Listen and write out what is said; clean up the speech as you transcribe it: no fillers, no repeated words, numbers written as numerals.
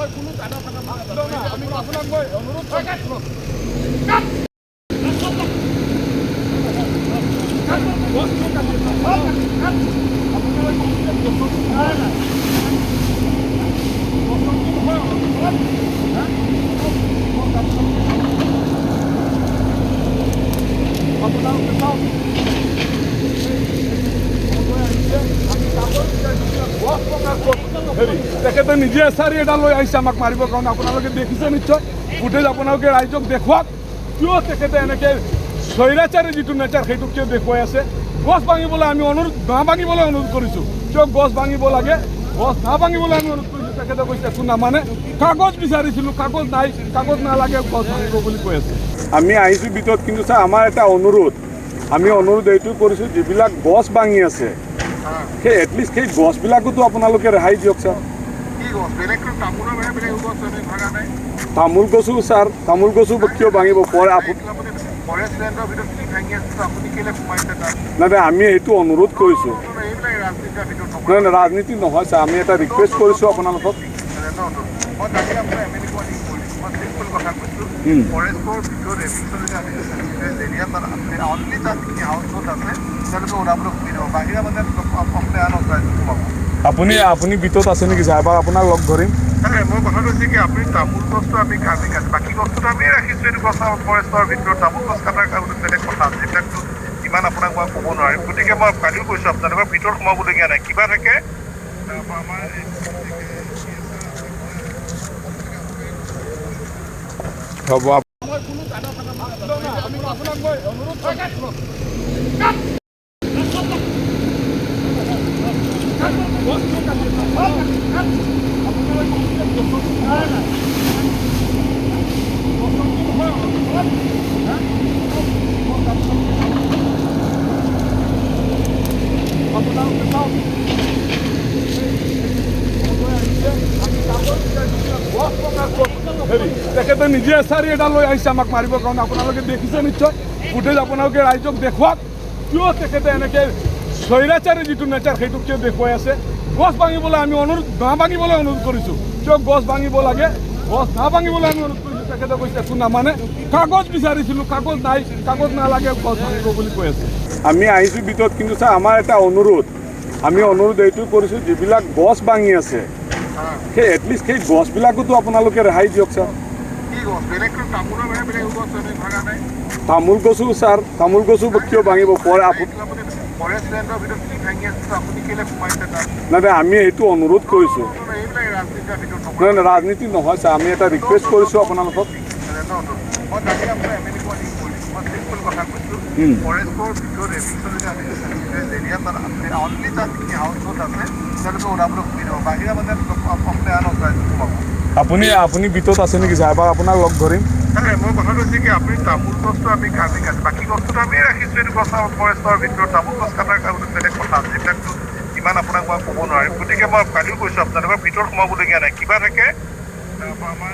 আমি আপোনাক মই অনুৰোধ কৰিছোঁ তেখেতে নিজে এছাৰি এটা লৈ আহিছে আমাক মাৰিবৰ কাৰণে আপোনালোকে দেখিছে নিশ্চয় ফুটেজ আপোনালোকে ৰাইজক দেখুৱাওক কিয় তেখেতে এনেকৈ স্বৈৰাচাৰী যিটো নেচাৰ সেইটো কিয় দেখুৱাই আছে গছ ভাঙিবলৈ আমি নাভাঙিবলৈ অনুৰোধ কৰিছোঁ কিয় গছ ভাঙিব লাগে গছ নাভাঙিবলৈ আমি অনুৰোধ কৰিছোঁ তেখেতে কৈছে একো নামানে কাগজ বিচাৰিছিলোঁ কাগজ নাই কাগজ নালাগে গছ ভাঙিব বুলি কৈ আছে আমি আহিছোঁ ভিতৰত কিন্তু ছাৰ আমাৰ এটা অনুৰোধ আমি অনুৰোধ এইটো কৰিছোঁ যিবিলাক গছ ভাঙি আছে সেই এটলিষ্ট সেই গছবিলাকোতো আপোনালোকে ৰেহাই দিয়ক ছাৰ তামোল গছো ছাৰ তামোল গছো কিয় ভাঙিব পৰে নাই নাই আমি এইটো অনুৰোধ কৰিছোঁ নাই নাই ৰাজনীতি নহয় ছাৰ আমি এটা ৰিকুৱেষ্ট কৰিছোঁ আপোনালোকক আপুনি আপুনি ভিতৰত আছে নেকি ছাৰ এবাৰ আপোনাক লগ ধৰিম মই কথাটো হৈছে কি আপুনি তামোল গছটো আমি কাটি বাকী গছটোতো আমি ৰাখিছোঁ এইটো গছ ফৰেষ্টৰ ভিতৰত তামোল গছ কটাৰ কাৰণে বেলেগ কথা আছে এইবিলাকতো ইমান আপোনাক মই ক'ব নোৱাৰিম গতিকে মই কালিও কৈছোঁ আপোনালোকৰ ভিতৰত সোমাবলগীয়া নাই কিবা থাকে হ'ব আমি আপোনাক মই অনুৰোধ কৰিছোঁ তেখেতে নিজে এছাৰি এটা লৈ আহিছে আমাক মাৰিবৰ কাৰণে আপোনালোকে দেখিছে নিশ্চয় ফুটেজ আপোনালোকে ৰাইজক দেখুৱাওক কিয় তেখেতে এনেকৈ স্বৈৰাচাৰী যিটো নেচাৰ সেইটো কিয় দেখুৱাই আছে গছ ভাঙিবলৈ আমি নাভাঙিবলৈ অনুৰোধ কৰিছোঁ কিয় গছ ভাঙিব লাগে গছ নাভাঙিবলৈ আমি অনুৰোধ কৰিছোঁ তেখেতে কৈছে একো নামানে কাগজ বিচাৰিছিলোঁ কাগজ নাই কাগজ নালাগে গছ ভাঙিব বুলি কৈ আছে আমি আহিছোঁ ভিতৰত কিন্তু ছাৰ আমাৰ এটা অনুৰোধ আমি অনুৰোধ এইটো কৰিছোঁ যিবিলাক গছ ভাঙি আছে সেই এটলিষ্ট সেই গছবিলাকোতো আপোনালোকে ৰেহাই দিয়ক ছাৰ তামোল গছো ছাৰ তামোল গছো কিয় ভাঙিব পৰে নাই নাই আমি এইটো অনুৰোধ কৰিছোঁ নাই নাই ৰাজনীতি নহয় ছাৰ আমি এটা ৰিকুৱেষ্ট কৰিছোঁ আপোনালোকক আপুনি আপুনি ভিতৰত আছে নেকি ছাৰ এবাৰ আপোনাক লগ ধৰিম মই কথাটো হৈছে কি আপুনি তামোল গছটো আমি কাটি বাকী গছটোতো আমি ৰাখিছোঁ এইটো গছ ফৰেষ্টৰ ভিতৰত তামোল গছ কটাৰ কাৰণে বেলেগ কথা আছে এইবিলাকতো ইমান আপোনাক মই ক'ব নোৱাৰিম গতিকে মই কালিও কৈছোঁ আপোনালোকৰ ভিতৰত সোমাবলগীয়া নাই কিবা থাকে আমাৰ